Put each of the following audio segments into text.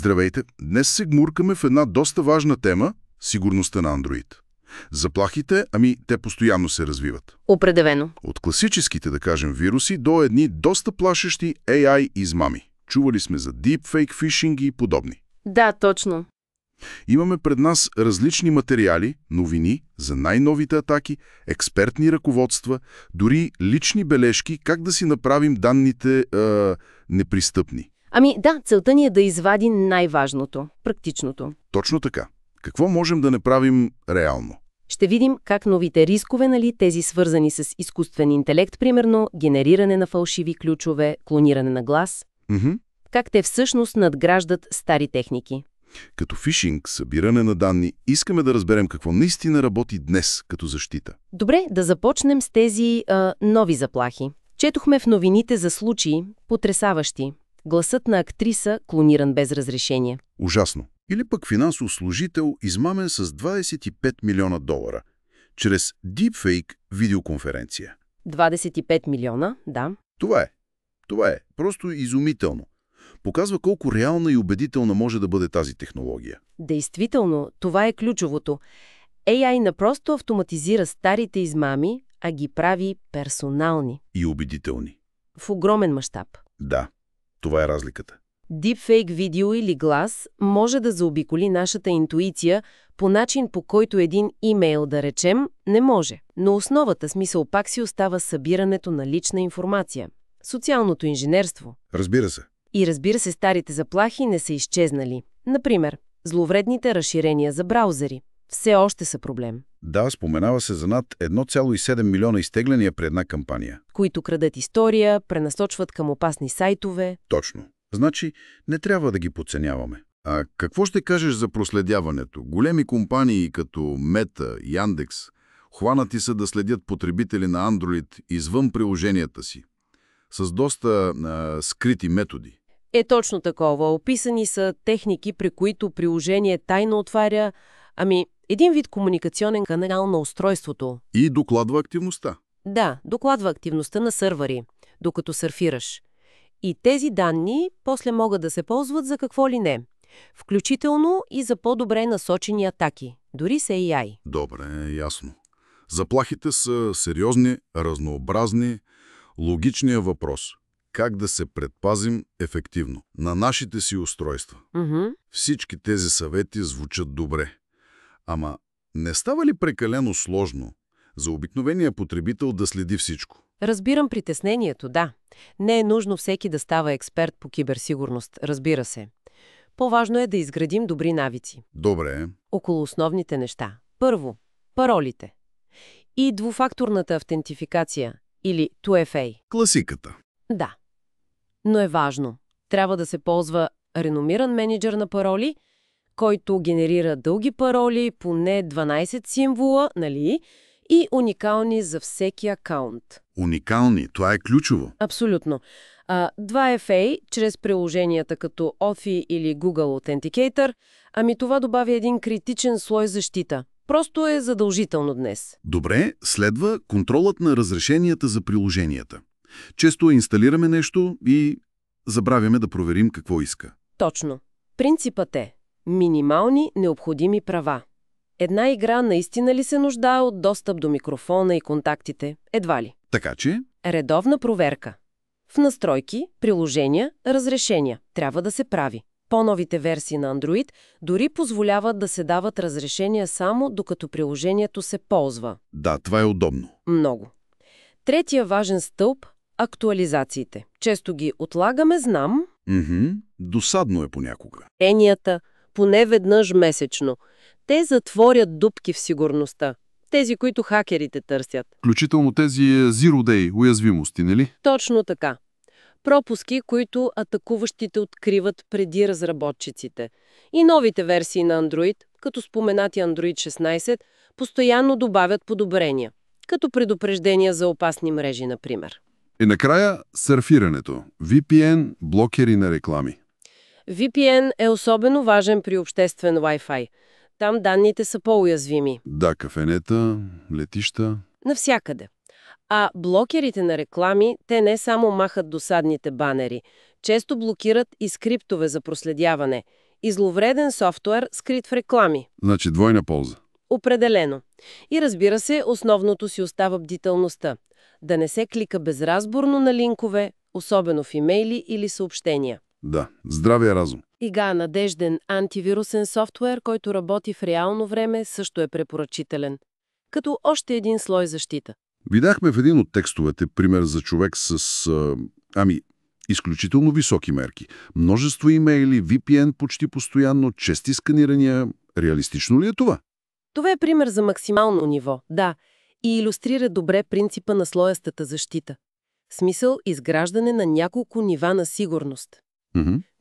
Здравейте! Днес се гмуркаме в една доста важна тема – сигурността на Android. Заплахите, те постоянно се развиват. Определено. От класическите, да кажем, вируси до едни доста плашещи AI измами. Чували сме за deepfake, фишинг и подобни. Да, точно. Имаме пред нас различни материали, новини за най-новите атаки, експертни ръководства, дори лични бележки как да си направим данните непристъпни. Да, целта ни е да извадим най-важното, практичното. Точно така. Какво можем да направим реално? Ще видим как новите рискове, тези свързани с изкуствен интелект, примерно, генериране на фалшиви ключове, клониране на глас, как те всъщност надграждат стари техники. Като фишинг, събиране на данни, искаме да разберем какво наистина работи днес като защита. Добре, да започнем с тези нови заплахи. Четохме в новините за случаи, потресаващи. Гласът на актриса, клониран без разрешение. Ужасно. Или пък финансов служител, измамен с $25 милиона, чрез deepfake видеоконференция. 25 милиона, да. Това е. Просто изумително. Показва колко реална и убедителна може да бъде тази технология. Действително, това е ключовото. AI не просто автоматизира старите измами, а ги прави персонални. И убедителни. В огромен мащаб. Да, това е разликата. Deepfake видео или глас може да заобиколи нашата интуиция по начин, по който един имейл, да речем, не може. Но основата, смисъл, пак си остава събирането на лична информация. Социалното инженерство. Разбира се. И разбира се, старите заплахи не са изчезнали. Например, зловредните разширения за браузъри. Все още са проблем. Да, споменава се за над 1,7 милиона изтегляния при една кампания. Които крадат история, пренасочват към опасни сайтове. Точно. Значи, не трябва да ги подценяваме. А какво ще кажеш за проследяването? Големи компании като Meta, Яндекс, хванати са да следят потребители на Android извън приложенията си, с доста скрити методи. Точно такова. Описани са техники, при които приложение тайно отваря, един вид комуникационен канал на устройството. И докладва активността. Да, докладва активността на сървъри, докато сърфираш. И тези данни после могат да се ползват за какво ли не. Включително и за по-добре насочени атаки, дори с AI. Добре, ясно. Заплахите са сериозни, разнообразни. Логичният въпрос – как да се предпазим ефективно на нашите си устройства? Всички тези съвети звучат добре. Ама не става ли прекалено сложно за обикновения потребител да следи всичко? Разбирам притеснението, да. Не е нужно всеки да става експерт по киберсигурност, разбира се. По-важно е да изградим добри навици. Добре. Около основните неща. Първо, паролите. И двуфакторната автентификация, или 2FA. Класиката. Да. Но е важно. Трябва да се ползва реномиран мениджър на пароли, който генерира дълги пароли, поне 12 символа, и уникални за всеки акаунт. Уникални, това е ключово. Абсолютно. 2FA, чрез приложенията като Authy или Google Authenticator, това добавя един критичен слой защита. Просто е задължително днес. Добре, следва контролът на разрешенията за приложенията. Често инсталираме нещо и забравяме да проверим какво иска. Точно. Принципът е минимални необходими права. Една игра наистина ли се нуждае от достъп до микрофона и контактите? Едва ли. Така че? Редовна проверка. В настройки, приложения, разрешения трябва да се прави. По-новите версии на Android дори позволяват да се дават разрешения само докато приложението се ползва. Да, това е удобно. Много. Третия важен стълб – актуализациите. Често ги отлагаме, знам. Досадно е понякога. Поне веднъж месечно. Те затворят дупки в сигурността. Тези, които хакерите търсят. Включително тези Zero Day уязвимости, нали? Точно така. Пропуски, които атакуващите откриват преди разработчиците. И новите версии на Android, като споменати Android 16, постоянно добавят подобрения. Като предупреждения за опасни мрежи, например. И накрая сърфирането. VPN, блокери на реклами. VPN е особено важен при обществен Wi-Fi. Там данните са по-уязвими. Да, кафенета, летища. Навсякъде. А блокерите на реклами, те не само махат досадните банери, често блокират и скриптове за проследяване И зловреден софтуер, скрит в реклами. Значи двойна полза. Определено. И разбира се, основното си остава бдителността. Да не се клика безразборно на линкове, особено в имейли или съобщения. Да, здравия разум. Ига надежден антивирусен софтуер, който работи в реално време, също е препоръчителен. Като още един слой защита. Видяхме в един от текстовете пример за човек с, изключително високи мерки. Множество имейли, VPN почти постоянно, чести сканирания. Реалистично ли е това? Това е пример за максимално ниво, да, и илюстрира добре принципа на слоястата защита. Смисъл изграждане на няколко нива на сигурност.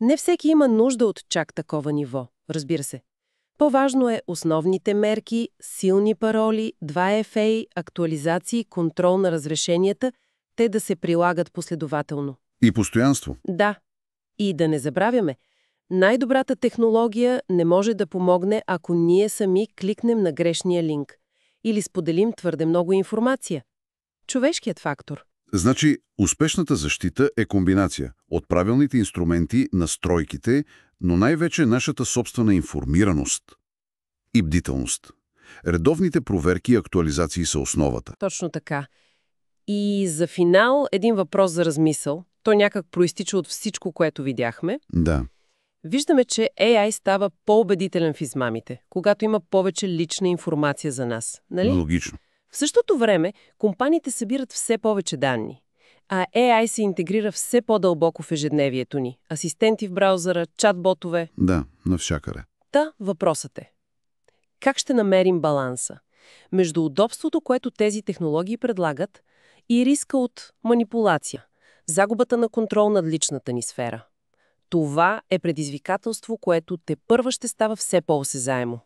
Не всеки има нужда от чак такова ниво, разбира се. По-важно е основните мерки, силни пароли, 2FA, актуализации, контрол на разрешенията, те да се прилагат последователно. И постоянство. Да. И да не забравяме, най-добрата технология не може да помогне, ако ние сами кликнем на грешния линк или споделим твърде много информация. Човешкият фактор. Значи, успешната защита е комбинация от правилните инструменти, настройките, но най-вече нашата собствена информираност и бдителност. Редовните проверки и актуализации са основата. Точно така. И за финал един въпрос за размисъл. То някак проистича от всичко, което видяхме. Да. Виждаме, че AI става по-убедителен в измамите, когато има повече лична информация за нас. Нали? Логично. В същото време, компаниите събират все повече данни, а AI се интегрира все по-дълбоко в ежедневието ни. Асистенти в браузъра, чат-ботове. Да, навсякъде. Та, въпросът е: как ще намерим баланса между удобството, което тези технологии предлагат, и риска от манипулация, загубата на контрол над личната ни сфера? Това е предизвикателство, което тепърва ще става все по-осезаемо.